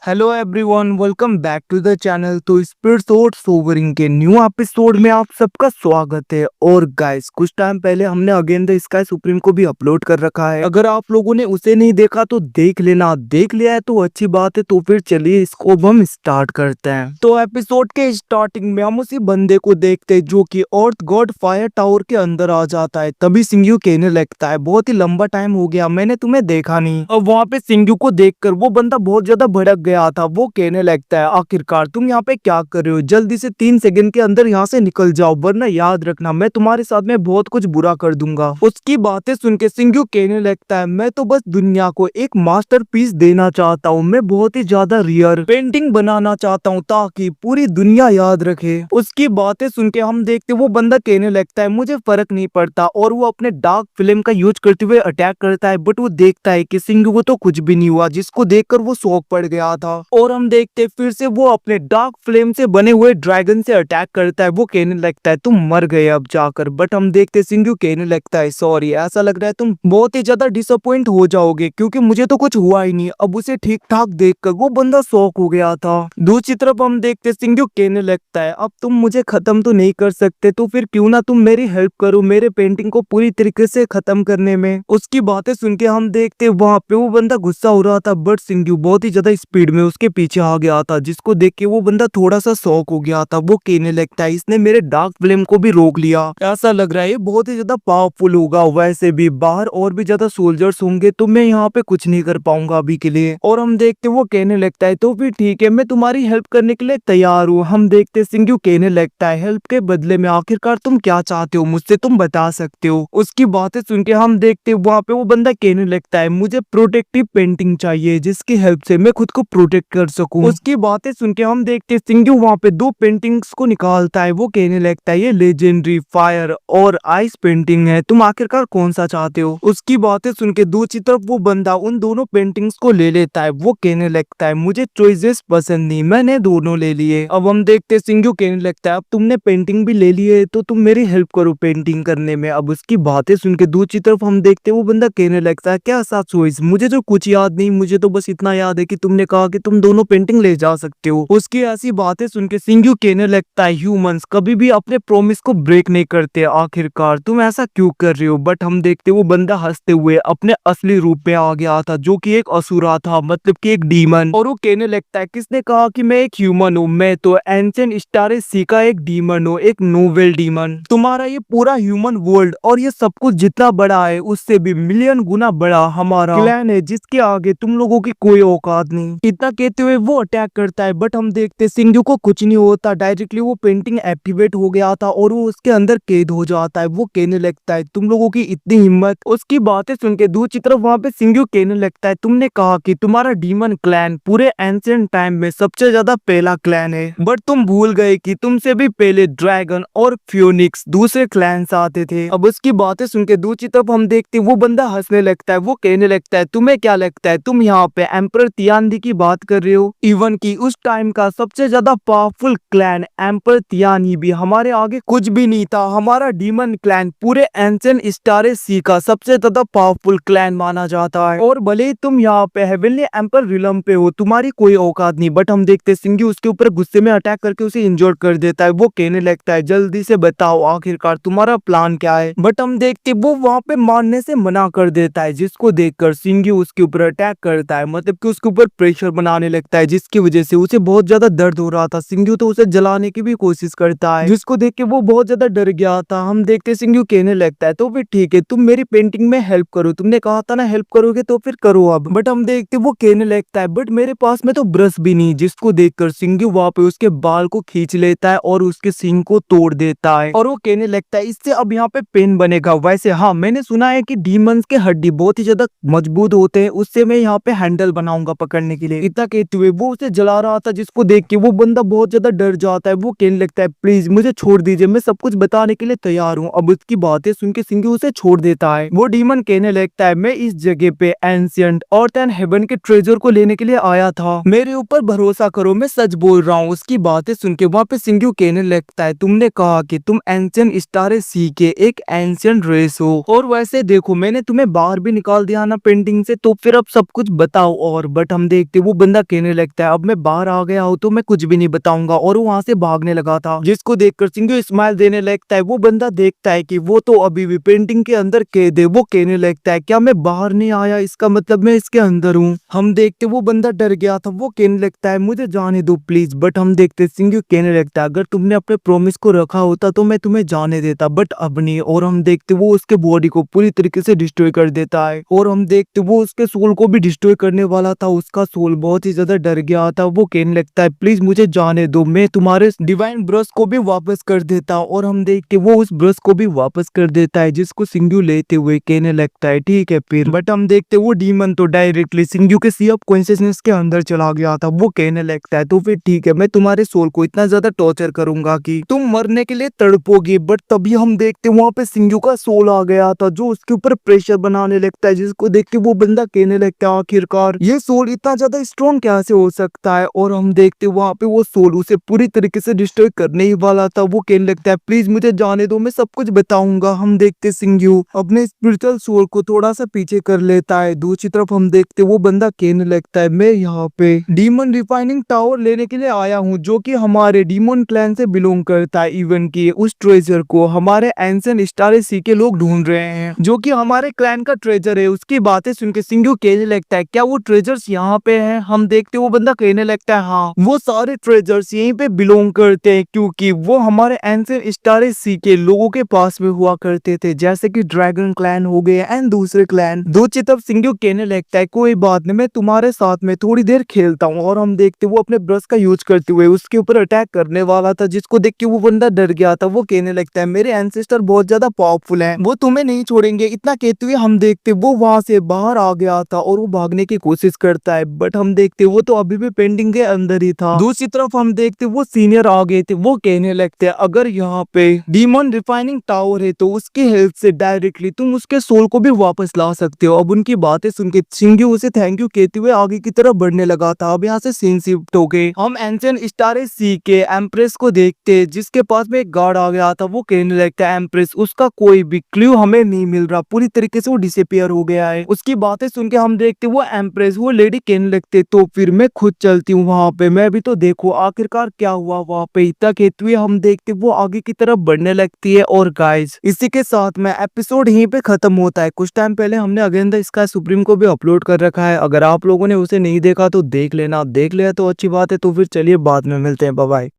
Hello everyone, welcome back to the channel. तो spirits और सोवरिंग के न्यू एपिसोड में आप सबका स्वागत है। और गाइस, कुछ टाइम पहले हमने अगेन द स्काई सुप्रीम को भी अपलोड कर रखा है। अगर आप लोगों ने उसे नहीं देखा तो देख लेना, देख लिया है तो अच्छी बात है। तो फिर चलिए इसको अब हम स्टार्ट करते हैं। तो एपिसोड के स्टार्टिंग में हम उसी बंदे को देखते हैं जो कि अर्थ गॉड फायर टावर के अंदर आ जाता है। तभी सिंग्यू कहने लगता है, बहुत ही लंबा टाइम हो गया, मैंने तुम्हें देखा नहीं। अब वहाँ पे सिंग्यू को देखकर वो बंदा बहुत ज्यादा भड़क गया था। वो कहने लगता है, आखिरकार तुम यहाँ पे क्या कर रहे हो? जल्दी से 3 सेकंड के अंदर यहाँ से निकल जाओ, वरना याद रखना मैं तुम्हारे साथ में बहुत कुछ बुरा कर दूंगा। उसकी बातें सुन के सिंग्यू कहने लगता है, मैं तो बस दुनिया को एक मास्टरपीस देना चाहता हूँ। मैं बहुत ही ज्यादा रियर पेंटिंग बनाना चाहता हूँ ताकि पूरी दुनिया याद रखे। उसकी बातें सुन के हम देखते वो बंदा कहने लगता है, मुझे फर्क नहीं पड़ता। और वो अपने डार्क फिल्म का यूज करते हुए अटैक करता है। बट वो देखता है कि सिंग्यू को तो कुछ भी नहीं हुआ, जिसको देखकर वो शॉक पड़ गया था। और हम देखते फिर से वो अपने डार्क फ्लेम से बने हुए ड्रैगन से अटैक करता है। वो कहने लगता है, तुम मर गए अब जाकर। बट हम देखते सिंग्यू कहने लगता है, सॉरी, ऐसा लग रहा है तुम बहुत ही ज्यादा डिसअपॉइंट हो जाओगे क्योंकि मुझे तो कुछ हुआ ही नहीं। अब उसे ठीक ठाक देखकर वो बंदा शॉक हो गया था। दूसरी तरफ हम देखते सिंग्यू कहने लगता है, अब तुम मुझे खत्म तो नहीं कर सकते, तो फिर क्यों ना तुम मेरी हेल्प करो मेरे पेंटिंग को पूरी तरीके से खत्म करने में। उसकी बातें सुन के हम देखते वहां पे वो बंदा गुस्सा हो रहा था। बट सिंग्यू बहुत ही ज्यादा स्पीड में उसके पीछे आ गया था, जिसको देख के वो बंदा थोड़ा सा शॉक हो गया था। वो कहने लगता है, इसने मेरे डार्क फ्लेम को भी रोक लिया, ऐसा लग रहा है ये बहुत ही ज्यादा पावरफुल होगा। वैसे भी बाहर और भी ज्यादा सोल्जर्स होंगे तो मैं यहाँ पे कुछ नहीं कर पाऊंगा अभी के लिए। और हम देखते वो कहने लगता है, तो फिर ठीक है, मैं तुम्हारी हेल्प करने के लिए तैयार हूँ। हम देखते सिंग्यू कहने लगता है, हेल्प के बदले में आखिरकार तुम क्या चाहते हो मुझसे, तुम बता सकते हो। उसकी बातें सुन के हम देखते वहाँ पे वो बंदा कहने लगता है, मुझे प्रोटेक्टिव पेंटिंग चाहिए जिसकी हेल्प से मैं खुद को प्रोटेक्ट कर सकूं। उसकी बातें सुन के हम देखते सिंग्यू वहाँ पे 2 पेंटिंग्स को निकालता है। वो कहने लगता है, ये लेजेंडरी फायर और आइस पेंटिंग है, तुम आखिरकार कौन सा चाहते हो? उसकी बातें सुन के दूसरी तरफ वो बंदा उन दोनों पेंटिंग्स को ले लेता है। वो कहने लगता है, मुझे चॉइसेस पसंद नहीं, मैंने दोनों ले लिए। अब हम देखते सिंग्यू कहने लगता है, अब तुमने पेंटिंग भी ले ली है तो तुम मेरी हेल्प करो पेंटिंग करने में। अब उसकी बातें सुन के दूसरी तरफ हम देखते वो बंदा कहने लगता है, क्या सा चॉइस? मुझे तो कुछ याद नहीं, मुझे तो बस इतना याद है कि तुमने कहा कि तुम दोनों पेंटिंग ले जा सकते हो। उसकी ऐसी बातें सुन के सिंग्यू कहने लगता है, ह्यूमंस कभी भी अपने प्रॉमिस को ब्रेक नहीं करते, आखिरकार तुम ऐसा क्यों कर रहे हो? बट हम देखते वो बंदा हंसते हुए अपने असली रूप में आ गया था, जो कि एक असुरा था, मतलब कि एक डीमन। और वो कहने लगता है, किसने कहा कि मैं एक ह्यूमन हूँ? मैं तो एंशिएंट स्टार सी का एक डीमन हूँ, एक नोवेल डीमन। तुम्हारा ये पूरा ह्यूमन वर्ल्ड और ये सब कुछ जितना बड़ा है उससे भी मिलियन गुना बड़ा हमारा क्लैन है, जिसके आगे तुम लोगों की कोई औकात नहीं। इतना कहते हुए वो अटैक करता है। बट हम देखते सिंग्यू को कुछ नहीं होता, डायरेक्टली वो पेंटिंग एक्टिवेट हो गया था और वो उसके अंदर कैद हो जाता है। वो कहने लगता है, तुम लोगों की इतनी हिम्मत? उसकी बातें सुन के दूसरी तरफ वहाँ पे सिंग्यू कहने लगता है, तुमने कहा कि तुम्हारा डीमन क्लैन पूरे एंशिएंट टाइम में सबसे ज्यादा पहला क्लैन है, बट तुम भूल गए कि तुमसे भी पहले ड्रैगन और फ्योनिक्स दूसरे क्लैंस आते थे। अब उसकी बातें सुन के दूसरी तरफ हम देखते वो बंदा हंसने लगता है। वो कहने लगता है, तुम्हें क्या लगता है तुम यहाँ पे एम्पर तियानी की बात कर रहे हो? इवन की उस टाइम का सबसे ज्यादा पावरफुल क्लैन एम्पर तियानी भी हमारे आगे कुछ भी नहीं था। हमारा डीमन क्लैन पूरे एंशिएंट स्टार सी का सबसे ज्यादा पावरफुल क्लैन माना जाता है। और भले ही तुम यहाँ पे हेवनली एम्पर रिलम पे हो, तुम्हारी कोई औकात नहीं। बट हम देखते सिंग्यू उसके ऊपर गुस्से में अटैक करके उसे इंजोर कर देता है। वो कहने लगता है, जल्दी से बताओ आखिरकार तुम्हारा प्लान क्या है? बट हम देखते वो वहाँ पे मारने से मना कर देता है, जिसको देखकर सिंग्यू उसके ऊपर अटैक करता है, मतलब कि उसके ऊपर प्रेशर बनाने लगता है, जिसकी वजह से उसे बहुत ज्यादा दर्द हो रहा था। सिंग्यू तो उसे जलाने की भी कोशिश करता है, जिसको देख के वो बहुत ज्यादा डर गया था। हम देखते सिंग्यू कहने लगता है, तो फिर ठीक है, तुम मेरी पेंटिंग में हेल्प करो, तुमने कहा था ना हेल्प करोगे तो फिर करो अब। बट हम देखते वो कहने लगता है, बट मेरे पास में तो ब्रश भी नहीं, जिसको देखकर सिंग्यू वहाँ पे उसके बाल को खींच लेता है और उसके सींग को तोड़ देता है। और वो कहने लगता है, इससे अब यहाँ पे पेन बनेगा। वैसे हाँ, मैंने सुना है कि डीमंस के हड्डी बहुत ही ज्यादा मजबूत होते हैं, उससे मैं यहाँ पे हैंडल बनाऊंगा पकड़ने के लिए। इतना कहते हुए वो उसे जला रहा था, जिसको देख के वो बंदा बहुत ज्यादा डर जाता है। वो कहने लगता है, प्लीज मुझे छोड़ दीजिए, मैं सब कुछ बताने के लिए तैयार हूँ। अब उसकी बातें सुन के सिंग्यू उसे छोड़ देता है। वो डीमन कहने लगता है, मैं इस जगह पे एंशिएंट अर्थ एंड हेवन के ट्रेजर को लेने के लिए आया था, मेरे ऊपर भरोसा करो, मैं सच बोल रहा हूँ। उसकी बातें सुन के वहाँ पे सिंग्यू कहने लगता है, तुमने कहा कि तुम एंशिएंट स्टार सी के एक एंशिएंट रेस हो, और वैसे देखो मैंने तुम्हें बाहर भी निकाल दिया ना पेंटिंग से, तो फिर अब सब कुछ बताओ। और बट हम देखते वो बंदा कहने लगता है अब मैं बाहर आ गया हूँ तो मैं कुछ भी नहीं बताऊंगा, और वो वहां से भागने लगा था, जिसको देखकर सिंघू स्माइल देने लगता है। वो बंदा देखता है कि वो तो अभी भी पेंटिंग के अंदर कैद है। वो कहने लगता है क्या मैं बाहर नहीं आया, इसका मतलब मैं इसके अंदर हूँ। हम देखते वो बंदा डर गया था, वो कहने लगता है मुझे जाने दो प्लीज, बट हम देखते सिंघू कहने लगता है अगर तुमने अपने प्रॉमिस को रखा होता तो मैं तुम्हें जाने देता, बट अब नहीं। और हम देखते वो उसके बॉडी को पूरी तरीके से डिस्ट्रॉय कर देता है, और हम देखते वो उसके सोल को भी डिस्ट्रॉय करने वाला था। उसका सोल बहुत ही ज्यादा डर गया था। वो कहने लगता है प्लीज मुझे जाने दो, मैं तुम्हारे डिवाइन ब्रश को भी वापस कर देता। और हम देखते वो उस ब्रश को भी वापस कर देता है, जिसको सिंघू लेते हुए कहने लगता है ठीक है फिर। बट हम देखते वो डीमन तो डायरेक्टली सिंघू के सी ऑफ कॉन्शियसनेस के अंदर चला गया था। वो कहने लगता है तो फिर ठीक है, मैं तुम्हारे सोल को इतना ज्यादा टॉर्चर करूंगा कि तुम मरने के लिए तड़पोगे। बट तभी हम देखते वहां पे सिंघू का सोल आ गया था, जो उसके ऊपर प्रेशर बनाने लगता है, जिसको देख के वो बंदा कहने लगता है आखिरकार ये सोल इतना ज्यादा स्ट्रॉन्ग कैसे हो सकता है। और हम देखते वहां पे वो सोल उसे पूरी तरीके से डिस्ट्रॉय करने ही वाला था। वो कहने लगता है प्लीज मुझे जाने दो, मैं सब कुछ बताऊंगा। हम देखते सिंघू अपने स्पिरिचुअल सोल को थोड़ा सा पीछे कर लेता है। दूसरी तरफ हम देखते वो बंदा कहने लगता है मैं यहाँ पे डीमन रिफाइनिंग टावर लेने के लिए आया हूँ, जो कि हमारे डीमन क्लैन से बिलोंग करता है। इवन की उस ट्रेजर को हमारे एंशिएंट स्टार सी के लोग ढूंढ रहे हैं, जो कि हमारे क्लैन का ट्रेजर है। उसकी बातें सुन के सिंघू कहने लगता है क्या वो ट्रेजर्स यहाँ पे हैं? हम देखते वो बंदा कहने लगता है हाँ, वो सारे ट्रेजर्स यहीं पे बिलोंग करते हैं, क्योंकि वो हमारे एंशिएंट स्टार सी के लोगों के पास में हुआ करते थे, जैसे कि ड्रैगन क्लैन हो गए एंड दूसरे क्लैन। दूसरी तरफ सिंघू कहने लगता है कोई बात नहीं, मैं तुम्हारे साथ में थोड़ी देर खेलता हूँ। और हम देखते वो अपने ब्रश का यूज करते हुए उसके ऊपर अटैक करने वाला था, जिसको देख के वो बंदा डर गया था। वो कहने लगता है मेरे एंसेस्टर बहुत ज्यादा पावरफुल हैं, वो तुम्हें नहीं छोड़ेंगे। इतना कहते हुए हम देखते वो वहां से बाहर आ गया था और वो भागने की कोशिश करता है, बट हम देखते वो तो अभी भी पेंटिंग के अंदर ही था। दूसरी तरफ हम देखते वो सीनियर आ गए थे। वो कहने लगते हैं अगर यहाँ पे डीमन रिफाइनिंग टावर है तो उसकी हेल्प से डायरेक्टली तुम उसके सोल को भी वापस ला सकते हो। अब उनकी बातें सुन के सिंघू उसे थैंक यू कहते हुए आगे की तरफ बढ़ने लगा था। अब यहाँ से सीन शिफ्ट हो गए, हम एंशिएंट स्टार सी के एम्प्रेस को देखते, जिसके पास में एक गार्ड आ गया था। वो कहने लगता है एम्प्रेस उसका कोई भी क्लू हमें नहीं मिल रहा, पूरी तरीके से वो डिसअपियर हो गया है। उसकी बातें सुन के हम देखते वो एम्प्रेस वो लेडी कहने लगते तो फिर मैं खुद चलती हूँ वहां पे, मैं भी तो देखो आखिरकार क्या हुआ वहां पे। इतना कहते हुए हम देखते वो आगे की तरफ बढ़ने लगती है। और गाइस इसी के साथ में एपिसोड यहीं पे खत्म होता है। कुछ टाइम पहले हमने अगेन द स्काई सुप्रीम को भी अपलोड कर रखा है, अगर आप लोगों ने उसे नहीं देखा तो देख लेना, देख लिया तो अच्छी बात है। तो फिर चलिए बाद में मिलते हैं, बाय बाय।